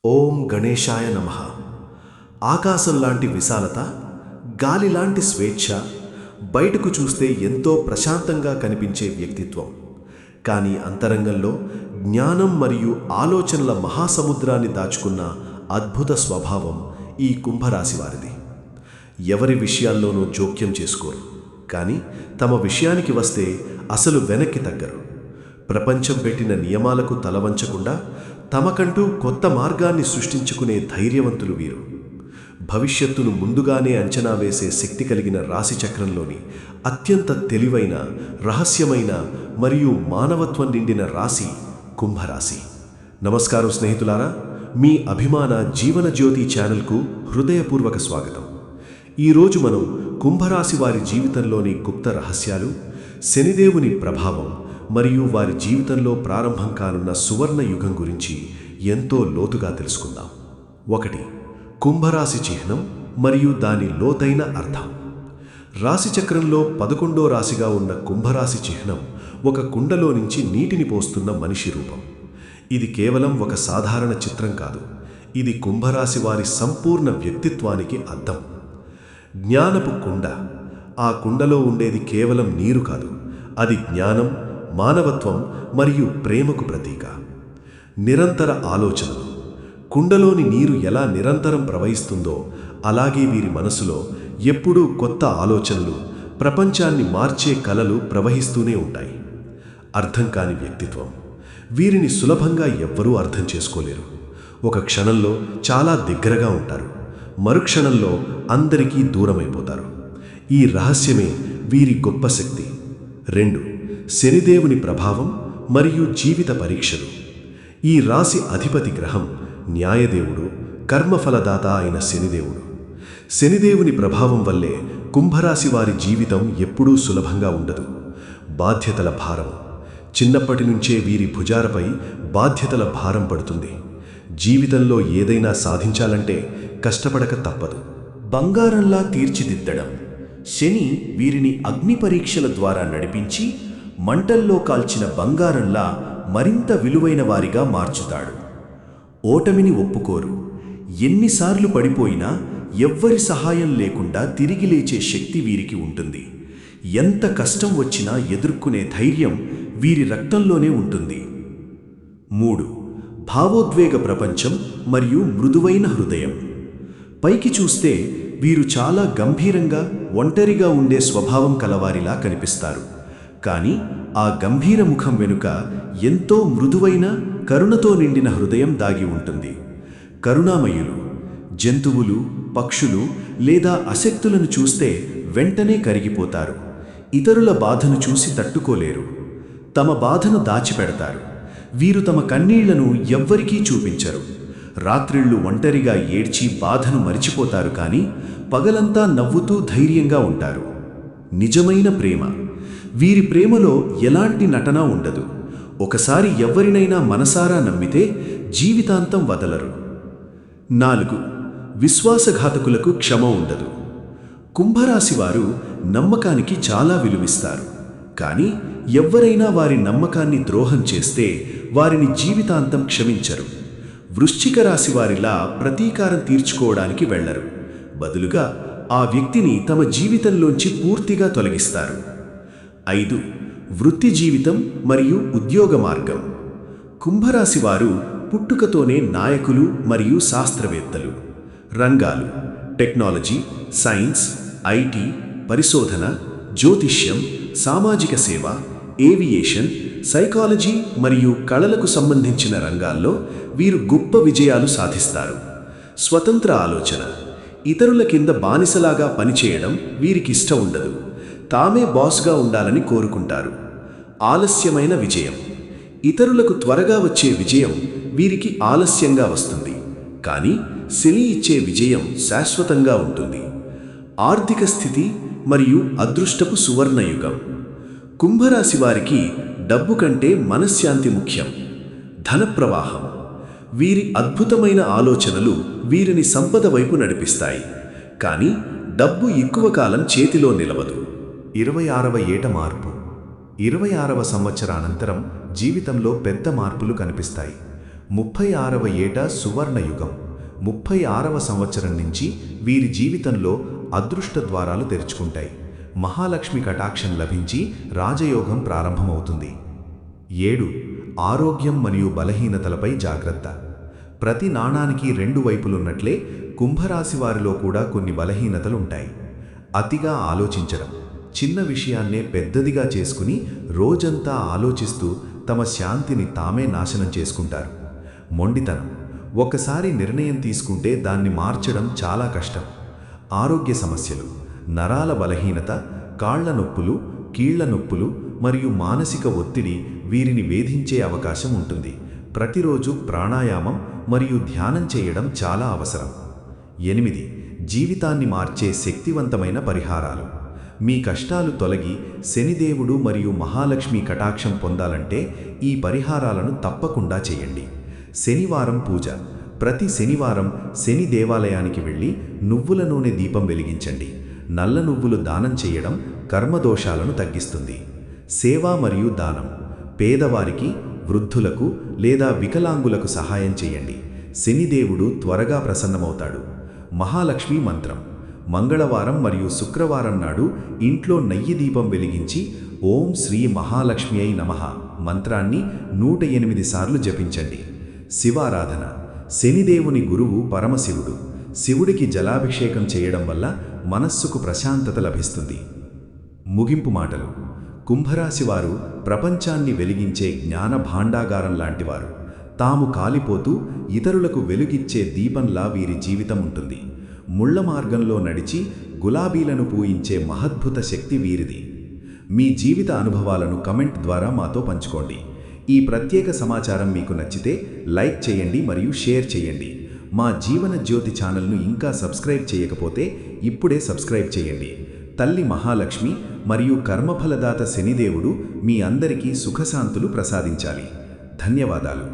ఓం గణేశాయ నమః. ఆకాశం లాంటి విశాలత, గాలి లాంటి స్వేచ్ఛ, బయటకు చూస్తే ఎంతో ప్రశాంతంగా కనిపించే వ్యక్తిత్వం. కానీ అంతరంగంలో జ్ఞానం మరియు ఆలోచనల మహాసముద్రాన్ని దాచుకున్న అద్భుత స్వభావం ఈ కుంభరాశి వారిది. ఎవరి విషయాల్లోనూ జోక్యం చేసుకోరు, కానీ తమ విషయానికి వస్తే అసలు వెనక్కి తగ్గరు. ప్రపంచం పెట్టిన నియమాలకు తలవంచకుండా తమకంటూ కొత్త మార్గాన్ని సృష్టించుకునే ధైర్యవంతులు వీరు. భవిష్యత్తును ముందుగానే అంచనా వేసే శక్తి కలిగిన రాశిచక్రంలోని అత్యంత తెలివైన, రహస్యమైన మరియు మానవత్వం నిండిన రాశి కుంభరాశి. నమస్కారం స్నేహితులారా, మీ అభిమాన జీవన జ్యోతి ఛానల్కు హృదయపూర్వక స్వాగతం. ఈరోజు మనం కుంభరాశి వారి జీవితంలోని గుప్త రహస్యాలు, శనిదేవుని ప్రభావం మరియు వారి జీవితంలో ప్రారంభం కానున్న సువర్ణ యుగం గురించి ఎంతో లోతుగా తెలుసుకుందాం. 1. కుంభరాశి చిహ్నం మరియు దాని లోతైన అర్థం. రాశిచక్రంలో 11వ రాశిగా ఉన్న కుంభరాశి చిహ్నం ఒక కుండలో నుంచి నీటిని పోస్తున్న మనిషి రూపం. ఇది కేవలం ఒక సాధారణ చిత్రం కాదు, ఇది కుంభరాశి వారి సంపూర్ణ వ్యక్తిత్వానికి అద్దం. జ్ఞానపు కుండ. ఆ కుండలో ఉండేది కేవలం నీరు కాదు, అది జ్ఞానం, మానవత్వం మరియు ప్రేమకు ప్రతీక. నిరంతర ఆలోచనలు. కుండలోని నీరు ఎలా నిరంతరం ప్రవహిస్తుందో అలాగే వీరి మనసులో ఎప్పుడూ కొత్త ఆలోచనలు, ప్రపంచాన్ని మార్చే కలలు ప్రవహిస్తూనే ఉంటాయి. అర్థం కాని వ్యక్తిత్వం. వీరిని సులభంగా ఎవ్వరూ అర్థం చేసుకోలేరు. ఒక క్షణంలో చాలా దగ్గరగా ఉంటారు, మరుక్షణంలో అందరికీ దూరమైపోతారు. ఈ రహస్యమే వీరి గొప్ప శక్తి. 2. శనిదేవుని ప్రభావం మరియు జీవిత పరీక్షలు. ఈ రాశి అధిపతి గ్రహం న్యాయదేవుడు, కర్మఫలదాత అయిన శనిదేవుడు. శనిదేవుని ప్రభావం వల్లే కుంభరాశి వారి జీవితం ఎప్పుడూ సులభంగా ఉండదు. బాధ్యతల భారం. చిన్నప్పటి నుంచే వీరి భుజాలపై బాధ్యతల భారం పడుతుంది. జీవితంలో ఏదైనా సాధించాలంటే కష్టపడక తప్పదు. బంగారంలా తీర్చిదిద్దడం. శని వీరిని అగ్ని పరీక్షల ద్వారా నడిపించి మంటల్లో కాల్చిన బంగారంలా మరింత విలువైన వారిగా మార్చుతాడు. ఓటమిని ఒప్పుకోరు. ఎన్నిసార్లు పడిపోయినా ఎవ్వరి సహాయం లేకుండా తిరిగి లేచే శక్తి వీరికి ఉంటుంది. ఎంత కష్టం వచ్చినా ఎదుర్కొనే ధైర్యం వీరి రక్తంలోనే ఉంటుంది. 3. భావోద్వేగ ప్రపంచం మరియు మృదువైన హృదయం. పైకి చూస్తే వీరు చాలా గంభీరంగా, ఒంటరిగా ఉండే స్వభావం కలవారిలా కనిపిస్తారు. కానీ ఆ గంభీర ముఖం వెనుక ఎంతో మృదువైన, కరుణతో నిండిన హృదయం దాగి ఉంటుంది. కరుణామయులు. జంతువులు, పక్షులు లేదా అశక్తులను చూస్తే వెంటనే కరిగిపోతారు. ఇతరుల బాధను చూసి తట్టుకోలేరు. తమ బాధను దాచిపెడతారు. వీరు తమ కన్నీళ్లను ఎవ్వరికీ చూపించరు. రాత్రిళ్ళు ఒంటరిగా ఏడ్చి బాధను మరిచిపోతారు, కానీ పగలంతా నవ్వుతూ ధైర్యంగా ఉంటారు. నిజమైన ప్రేమ. వీరి ప్రేమలో ఎలాంటి నటన ఉండదు. ఒకసారి ఎవరినైనా మనసారా నమ్మితే జీవితాంతం వదలరు. 4. విశ్వాసఘాతకులకు క్షమ ఉండదు. కుంభరాశి వారు నమ్మకానికి చాలా విలువిస్తారు, కానీ ఎవ్వరైనా వారి నమ్మకాన్ని ద్రోహం చేస్తే వారిని జీవితాంతం క్షమించరు. వృశ్చిక రాశి వారిలా ప్రతీకారం తీర్చుకోవడానికి వెళ్లరు. బదులుగా ఆ వ్యక్తిని తమ జీవితంలోంచి పూర్తిగా తొలగిస్తారు. 5. వృత్తి జీవితం మరియు ఉద్యోగ మార్గం. కుంభరాశి వారు పుట్టుకతోనే నాయకులు మరియు శాస్త్రవేత్తలు. రంగాలు: టెక్నాలజీ, సైన్స్, ఐటీ, పరిశోధన, జ్యోతిష్యం, సామాజిక సేవ, ఏవియేషన్, సైకాలజీ మరియు కళలకు సంబంధించిన రంగాల్లో వీరు గొప్ప విజయాలు సాధిస్తారు. స్వతంత్ర ఆలోచన. ఇతరుల కింద బానిసలాగా పనిచేయడం వీరికిష్టం ఉండదు. తామే బాస్గా ఉండాలని కోరుకుంటారు. ఆలస్యమైన విజయం. ఇతరులకు త్వరగా వచ్చే విజయం వీరికి ఆలస్యంగా వస్తుంది, కానీ శని ఇచ్చే విజయం శాశ్వతంగా ఉంటుంది. ఆర్థిక స్థితి మరియు అదృష్టపు సువర్ణయుగం. కుంభరాశి వారికి డబ్బు కంటే మనశ్శాంతి ముఖ్యం. ధన ప్రవాహం. వీరి అద్భుతమైన ఆలోచనలు వీరిని సంపద వైపు నడిపిస్తాయి, కానీ డబ్బు ఎక్కువ కాలం చేతిలో నిలవదు. 26వ ఏట మార్పు. 26వ సంవత్సరానంతరం జీవితంలో పెద్ద మార్పులు కనిపిస్తాయి. 36వ ఏట సువర్ణయుగం. 36వ సంవత్సరం నుంచి వీరి జీవితంలో అదృష్ట ద్వారాలు తెరుచుకుంటాయి. మహాలక్ష్మి కటాక్షం లభించి రాజయోగం ప్రారంభమవుతుంది. 7. ఆరోగ్యం మరియు బలహీనతలపై జాగ్రత్త. ప్రతి నాణానికి రెండు వైపులున్నట్లే కుంభరాశి వారిలో కూడా కొన్ని బలహీనతలుంటాయి. అతిగా ఆలోచించడం, చిన్న విషయాన్నే పెద్దదిగా చేసుకుని రోజంతా ఆలోచిస్తూ తమ శాంతిని తామే నాశనం చేసుకుంటారు. మొండితనం, ఒకసారి నిర్ణయం తీసుకుంటే దాన్ని మార్చడం చాలా కష్టం. ఆరోగ్య సమస్యలు, నరాల బలహీనత, కాళ్ల నొప్పులు, కీళ్ల నొప్పులు మరియు మానసిక ఒత్తిడి వీరిని వేధించే అవకాశం ఉంటుంది. ప్రతిరోజు ప్రాణాయామం మరియు ధ్యానం చేయడం చాలా అవసరం. 8. జీవితాన్ని మార్చే శక్తివంతమైన పరిహారాలు. మీ కష్టాలు తొలగి శనిదేవుడు మరియు మహాలక్ష్మి కటాక్షం పొందాలంటే ఈ పరిహారాలను తప్పకుండా చేయండి. శనివారం పూజ. ప్రతి శనివారం శని దేవాలయానికి వెళ్ళి నువ్వుల నూనె దీపం వెలిగించండి. నల్ల నువ్వులు దానం చేయడం కర్మదోషాలను తగ్గిస్తుంది. సేవ మరియు దానం. పేదవారికి, వృద్ధులకు లేదా వికలాంగులకు సహాయం చేయండి. శనిదేవుడు త్వరగా ప్రసన్నమవుతాడు. మహాలక్ష్మి మంత్రం. మంగళవారం మరియు శుక్రవారం నాడు ఇంట్లో నెయ్యి దీపం వెలిగించి ఓం శ్రీ మహాలక్ష్మ్యై నమః మంత్రాన్ని 108 సార్లు జపించండి. శివారాధన. శనిదేవుని గురువు పరమశివుడు. శివుడికి జలాభిషేకం చేయడం వల్ల మనస్సుకు ప్రశాంతత లభిస్తుంది. ముగింపు మాటలు. కుంభరాశి వారు ప్రపంచాన్ని వెలిగించే జ్ఞాన భాండాగారం లాంటివారు. తాము కాలిపోతూ ఇతరులకు వెలుగిచ్చే దీపంలా వీరి జీవితం ఉంటుంది. ముళ్ళ మార్గంలో నడిచి గులాబీలను పూయించే మహద్భుత శక్తి వీరిది. మీ జీవిత అనుభవాలను కమెంట్ ద్వారా మాతో పంచుకోండి. ఈ ప్రత్యేక సమాచారం మీకు నచ్చితే లైక్ చేయండి మరియు షేర్ చేయండి. మా జీవన జ్యోతి ఛానల్ను ఇంకా సబ్స్క్రైబ్ చేయకపోతే ఇప్పుడే సబ్స్క్రైబ్ చేయండి. తల్లి మహాలక్ష్మి మరియు కర్మఫలదాత శనిదేవుడు మీ అందరికీ సుఖశాంతులు ప్రసాదించాలి. ధన్యవాదాలు.